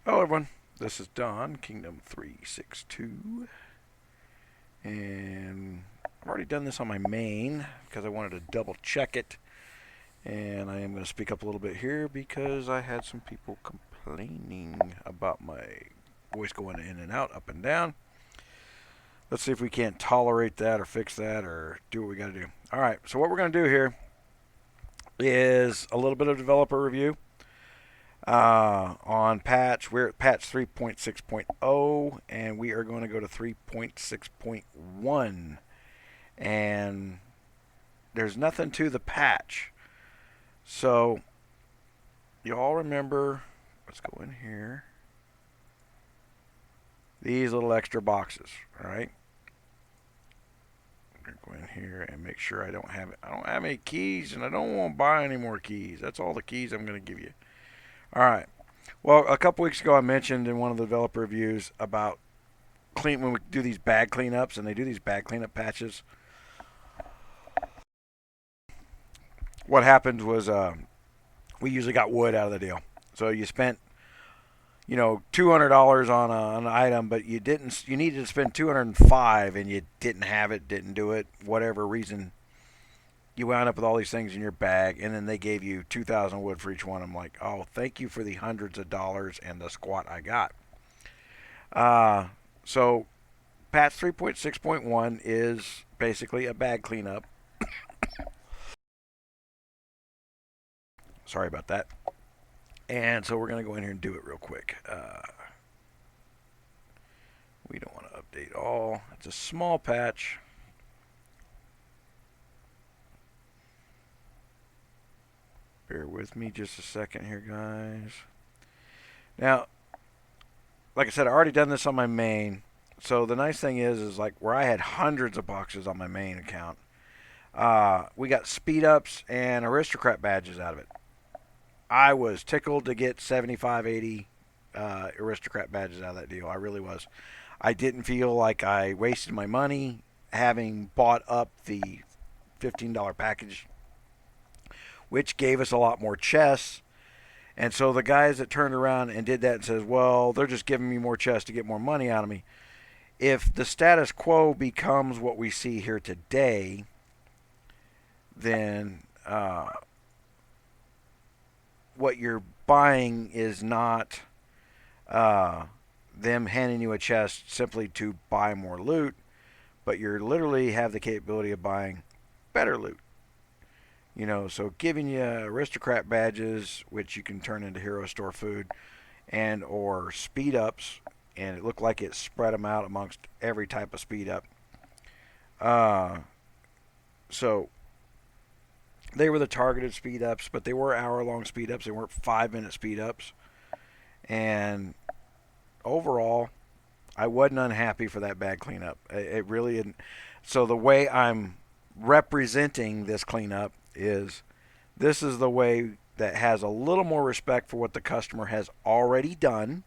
Hello everyone, this is Don, Kingdom 362, and I've already done this on my main because I wanted to double check it, and I am going to speak up a little bit here because I had some people complaining about my voice going in and out, up and down. Let's see if we can't tolerate that or fix that or do what we got to do. Alright, so what we're going to do here is a little bit of developer review. On patch. We're at patch 3.6.0 and we are going to go to 3.6.1. And there's nothing to the patch. So, you all remember, let's go in here, these little extra boxes, alright? I'm going to go in here and make sure I don't have any keys and I don't want to buy any more keys. That's all the keys I'm going to give you. Alright. Well, a couple weeks ago I mentioned in one of the developer reviews about when we do these bag cleanups, and they do these bag cleanup patches. What happened was we usually got wood out of the deal. So you spent $200 on an item, but you didn't. You needed to spend 205, and you didn't have it, didn't do it, whatever reason. You wound up with all these things in your bag, and then they gave you 2,000 wood for each one. I'm like, oh, thank you for the hundreds of dollars and the squat I got. So patch 3.6.1 is basically a bag cleanup. Sorry about that. And so we're going to go in here and do it real quick. We don't want to update all. It's a small patch. Bear with me just a second here, guys. Now, like I said, I already done this on my main. So the nice thing is like where I had hundreds of boxes on my main account, we got speed ups and aristocrat badges out of it. I was tickled to get 75, 80 aristocrat badges out of that deal. I really was. I didn't feel like I wasted my money having bought up the $15 package, which gave us a lot more chests. And so the guys that turned around and did that and says, well, they're just giving me more chests to get more money out of me. If the status quo becomes what we see here today, then what you're buying is not them handing you a chest simply to buy more loot, but you literally have the capability of buying better loot. So giving you aristocrat badges, which you can turn into hero store food, and or speed ups, and it looked like it spread them out amongst every type of speed up. So they were the targeted speed ups, but they were hour-long speed ups. They weren't 5-minute speed ups. And overall, I wasn't unhappy for that bag cleanup. It really isn't. So the way I'm representing this cleanup is this is the way that has a little more respect for what the customer has already done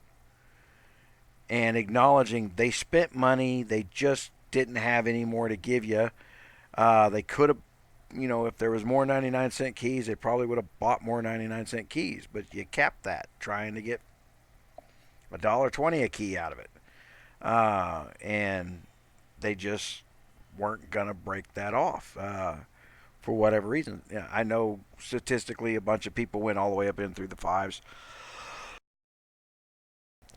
and acknowledging they spent money, they just didn't have any more to give you. They could have, if there was more 99-cent keys, they probably would have bought more 99-cent keys, but you capped that trying to get $1.20 a key out of it. And they just weren't going to break that off for whatever reason. Yeah, I know statistically a bunch of people went all the way up in through the fives.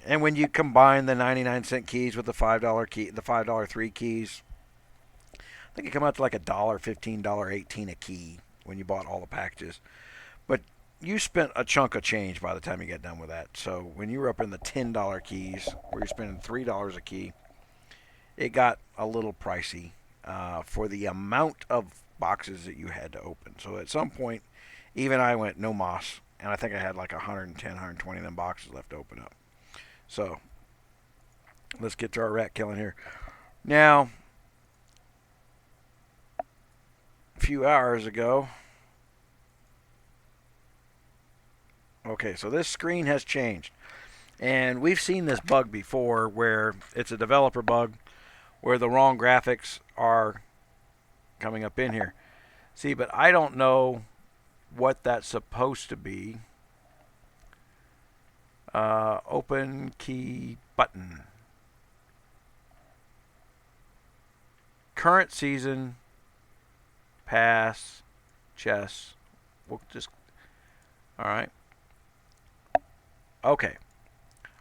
And when you combine the 99-cent keys with the $5 key, the $5 three keys, I think it come out to like $1, $15, $18 a key when you bought all the packages. But you spent a chunk of change by the time you get done with that. So when you were up in the $10 keys, where you're spending $3 a key, it got a little pricey for the amount of boxes that you had to open. So at some point, even I went no moss, and I think I had like 110, 120 of them boxes left to open up. So let's get to our rat killing here. Now, a few hours ago, okay, so this screen has changed. And we've seen this bug before where it's a developer bug where the wrong graphics are coming up in here. See, but I don't know what that's supposed to be. Open key button. Current season, pass, chess. We'll just, all right. Okay.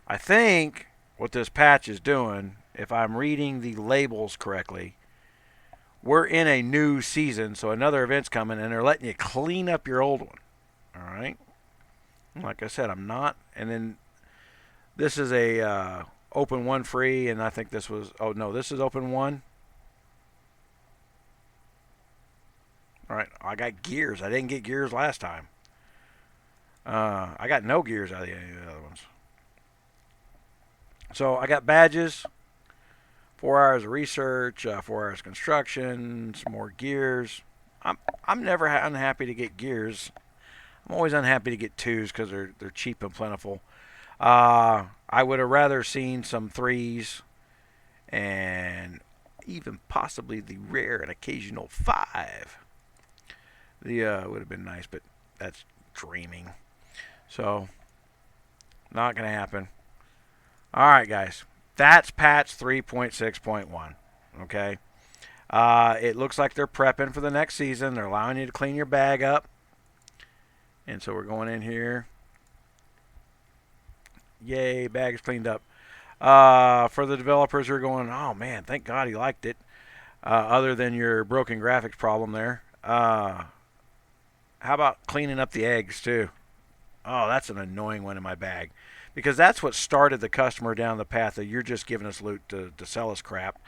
I think what this patch is doing, if I'm reading the labels correctly, we're in a new season, so another event's coming, and they're letting you clean up your old one. All right. Like I said, I'm not. And then this is a open one free, and I think this was. Oh no, this is open one. All right. I got gears. I didn't get gears last time. I got no gears out of any of the other ones. So I got badges, 4 hours of research, 4 hours of construction, some more gears. I'm never unhappy to get gears. I'm always unhappy to get twos because they're cheap and plentiful. I would have rather seen some threes and even possibly the rare and occasional five. The would have been nice, but that's dreaming. So not gonna happen. All right, guys. That's patch 3.6.1. Okay. It looks like they're prepping for the next season. They're allowing you to clean your bag up. And so we're going in here. Yay, bag's cleaned up. For the developers who are going, oh man, thank God he liked it. Other than your broken graphics problem there. How about cleaning up the eggs too? Oh, that's an annoying one in my bag. Because that's what started the customer down the path of you're just giving us loot to sell us crap.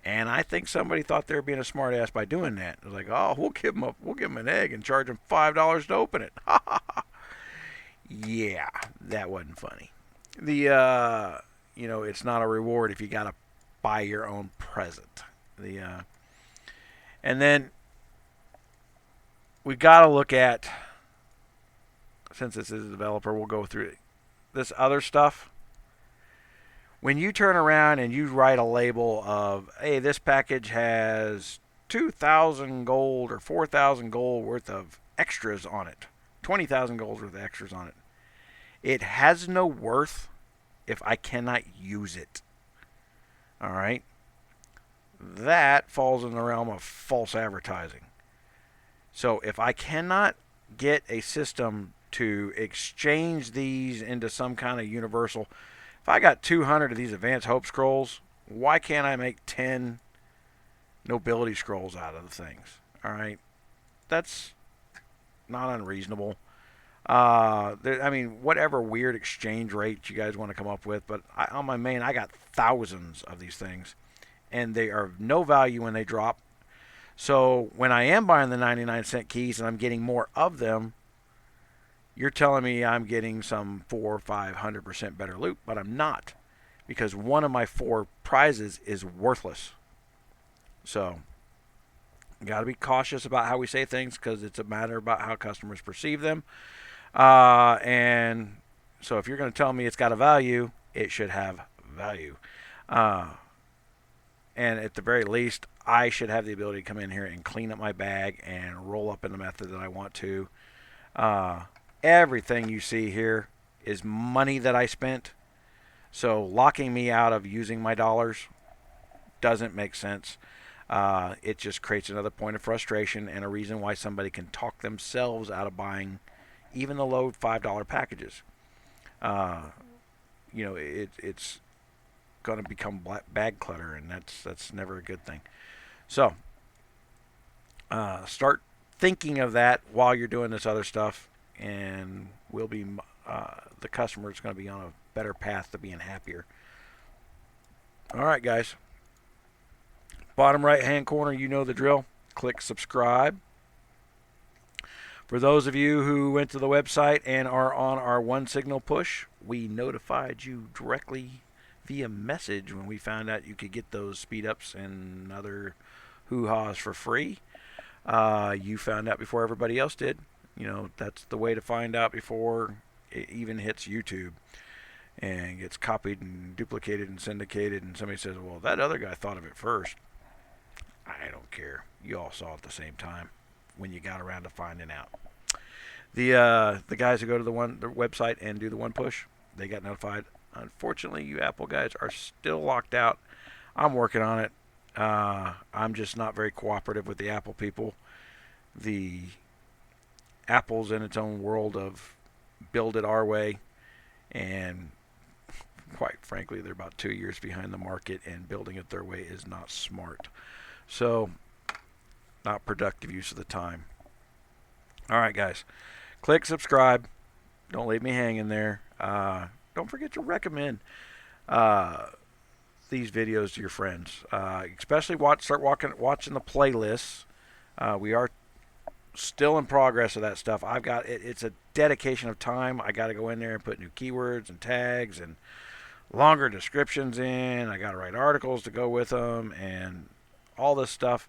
And I think somebody thought they were being a smartass by doing that. They're like, oh, we'll give them an egg and charge them $5 to open it. Yeah, that wasn't funny. It's not a reward if you got to buy your own present. And then we got to look at, since this is a developer, we'll go through this other stuff. When you turn around and you write a label of, hey, this package has 2,000 gold or 4,000 gold worth of extras on it, 20,000 gold worth of extras on it, it has no worth if I cannot use it. All right? That falls in the realm of false advertising. So if I cannot get a system to exchange these into some kind of universal, if I got 200 of these Advanced Hope Scrolls, why can't I make 10 Nobility Scrolls out of the things? All right? That's not unreasonable. Whatever weird exchange rate you guys want to come up with, but on my main, I got thousands of these things, and they are of no value when they drop. So when I am buying the 99-cent keys and I'm getting more of them, you're telling me I'm getting some 400 or 500% better loot, but I'm not, because one of my 4 prizes is worthless. So got to be cautious about how we say things, because it's a matter about how customers perceive them. And so if you're going to tell me it's got a value, it should have value. And at the very least, I should have the ability to come in here and clean up my bag and roll up in the method that I want to. Everything you see here is money that I spent. So locking me out of using my dollars doesn't make sense. It just creates another point of frustration and a reason why somebody can talk themselves out of buying even the low $5 packages. It's going to become bag clutter, and that's never a good thing. So start thinking of that while you're doing this other stuff, and we'll be the customer is going to be on a better path to being happier. All right, guys. Bottom right hand corner, you know the drill. Click subscribe. For those of you who went to the website and are on our One Signal push, we notified you directly via message when we found out you could get those speed ups and other hoo-haws for free. You found out before everybody else did. That's the way to find out before it even hits YouTube and gets copied and duplicated and syndicated, and somebody says, well, that other guy thought of it first. I don't care. You all saw it at the same time when you got around to finding out. The guys who go to the website and do the one push, they got notified. Unfortunately, you Apple guys are still locked out. I'm working on it. I'm just not very cooperative with the Apple people. The Apple's in its own world of build it our way, and quite frankly, they're about 2 years behind the market, and building it their way is not smart. So, not productive use of the time. All right, guys. Click subscribe. Don't leave me hanging there. Don't forget to recommend these videos to your friends. Especially start watching the playlists. We are still in progress of that stuff. I've got it's a dedication of time. I got to go in there and put new keywords and tags and longer descriptions in. I got to write articles to go with them and all this stuff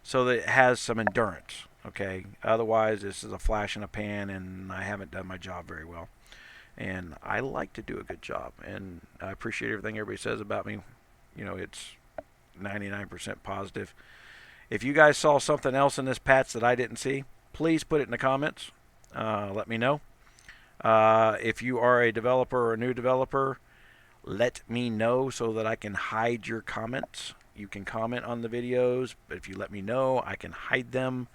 so that it has some endurance. Okay. Otherwise, this is a flash in a pan, and I haven't done my job very well. And I like to do a good job, and I appreciate everything everybody says about me. You know, it's 99% positive. If you guys saw something else in this patch that I didn't see, please put it in the comments. Let me know. If you are a developer or a new developer, let me know so that I can hide your comments. You can comment on the videos, but if you let me know, I can hide them,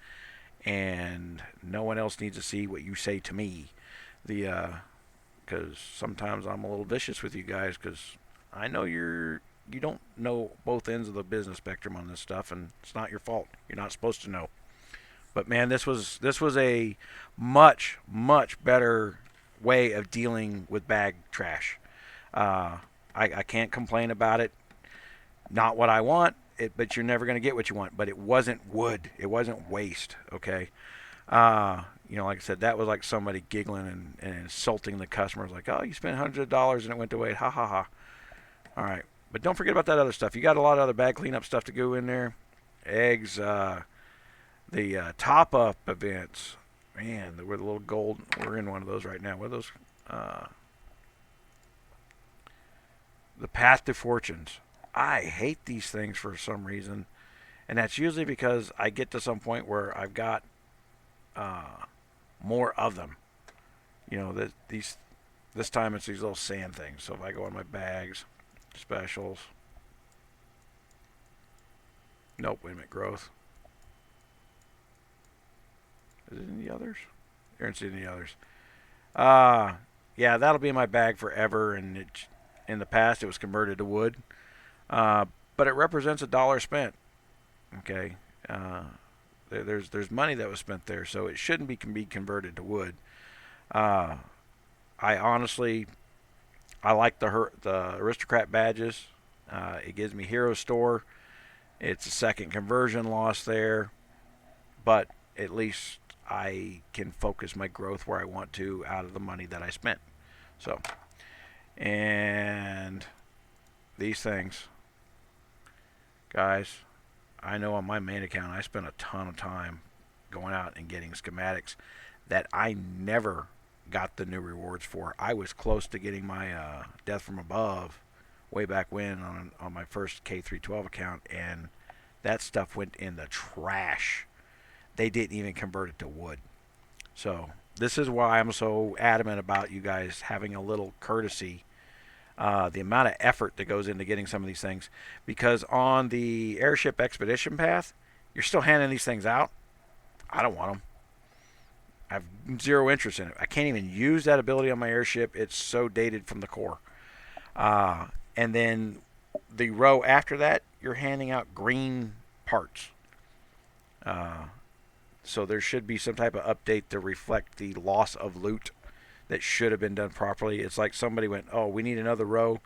and no one else needs to see what you say to me. Because sometimes I'm a little vicious with you guys, because I know you don't know both ends of the business spectrum on this stuff, and it's not your fault. You're not supposed to know. But man, this was a much better way of dealing with bag trash. I can't complain about it. Not what I want, but you're never going to get what you want. But it wasn't wood. It wasn't waste. Okay. Like I said, that was like somebody giggling and insulting the customers. Like, oh, you spent hundreds of dollars and it went to waste. Ha ha ha. All right. But don't forget about that other stuff. You got a lot of other bag cleanup stuff to go in there. Eggs, the top-up events. Man, with a little gold. We're in one of those right now. What are those? The Path to Fortunes. I hate these things for some reason. And that's usually because I get to some point where I've got more of them. This time it's these little sand things. So if I go in my bags, specials. Nope, wait a minute, growth. Is it in the others? There isn't any others. Yeah, that'll be in my bag forever, and in the past it was converted to wood. But it represents $1 spent. Okay. There's money that was spent there, so it shouldn't be converted to wood. I honestly, I like the aristocrat badges. It gives me hero store. It's a second conversion loss there, but at least I can focus my growth where I want to out of the money that I spent. So, and these things, guys, I know on my main account I spent a ton of time going out and getting schematics that I never got the new rewards for. I was close to getting my Death from Above way back when on my first K312 account, and that stuff went in the trash. They didn't even convert it to wood. So this is why I'm so adamant about you guys having a little courtesy. The amount of effort that goes into getting some of these things, because on the airship expedition path, you're still handing these things out. I don't want them. I have zero interest in it. I can't even use that ability on my airship. It's so dated from the core. And then the row after that, you're handing out green parts. So there should be some type of update to reflect the loss of loot that should have been done properly. It's like somebody went, oh, we need another row,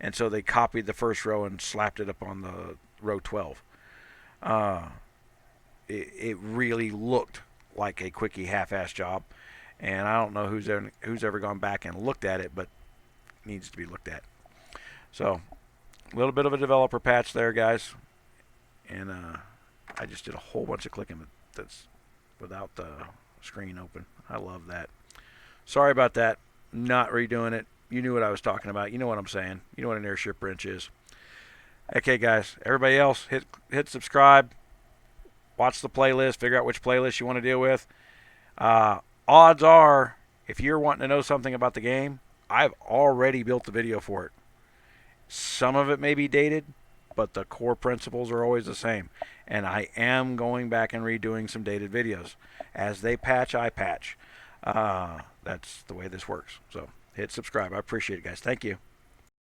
and so they copied the first row and slapped it up on the row 12. It really looked like a quickie half-ass job, and I don't know who's ever gone back and looked at it, but it needs to be looked at. So a little bit of a developer patch there, guys, and I just did a whole bunch of clicking that's without the screen open. I love that. Sorry about that. Not redoing it. You knew what I was talking about. You know what I'm saying. You know what an airship wrench is. Okay, guys. Everybody else, hit subscribe. Watch the playlist. Figure out which playlist you want to deal with. Odds are, if you're wanting to know something about the game, I've already built the video for it. Some of it may be dated, but the core principles are always the same. And I am going back and redoing some dated videos. As they patch, I patch. That's the way this works. So hit subscribe. I appreciate it, guys. Thank you.